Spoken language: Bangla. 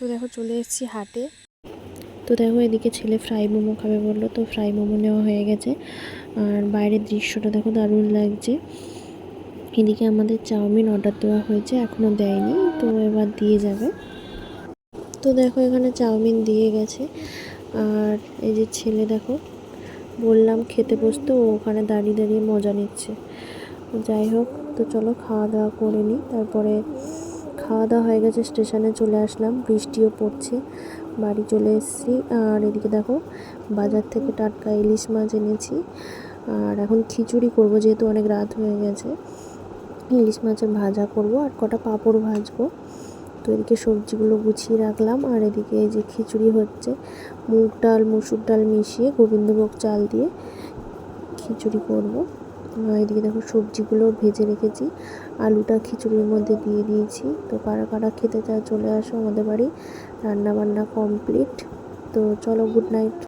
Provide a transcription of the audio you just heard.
তো দেখো চলে এসেছি হাটে। তো দেখো এদিকে ছেলে ফ্রাই মোমো খাবে বললো, তো ফ্রাই মোমো নেওয়া হয়ে গেছে। আর বাইরের দৃশ্যটা দেখো দারুণ লাগছে। এদিকে আমাদের চাউমিন অর্ডার দেওয়া হয়েছে, এখনও দেয়নি, তো এবার দিয়ে যাবে। তো দেখো এখানে চাউমিন দিয়ে গেছে। আর এই যে ছেলে দেখো, বললাম খেতে বসতে, ও ওখানে দাঁড়িয়ে দাঁড়িয়ে মজা নিচ্ছে। যাই হোক, তো চলো খাওয়া দাওয়া করে নিই। তারপরে খাওয়া দাওয়া হয়ে গেছে, স্টেশনে চলে আসলাম, বৃষ্টিও পড়ছে, বাড়ি চলে এসেছি। আর এদিকে দেখো বাজার থেকে টাটকা ইলিশ মাছ এনেছি। আর এখন খিচুড়ি করব, যেহেতু অনেক রাত হয়ে গেছে। ইলিশ মাছের ভাজা করব আর কটা পাঁপড় ভাজবো। তো এদিকে সবজিগুলো গুছিয়ে রাখলাম। আর এদিকে এই যে খিচুড়ি হচ্ছে, মুগ ডাল মসুর ডাল মিশিয়ে গোবিন্দভোগ চাল দিয়ে খিচুড়ি করব। এদিকে দেখো সবজিগুলো ভেজে রেখেছি, আলুটা খিচুড়ির মধ্যে দিয়ে দিয়েছি। তো কারা কারা খেতে চায় চলে আসো আমাদের বাড়ি, রান্না বান্না কমপ্লিট। তো চলো, গুড নাইট।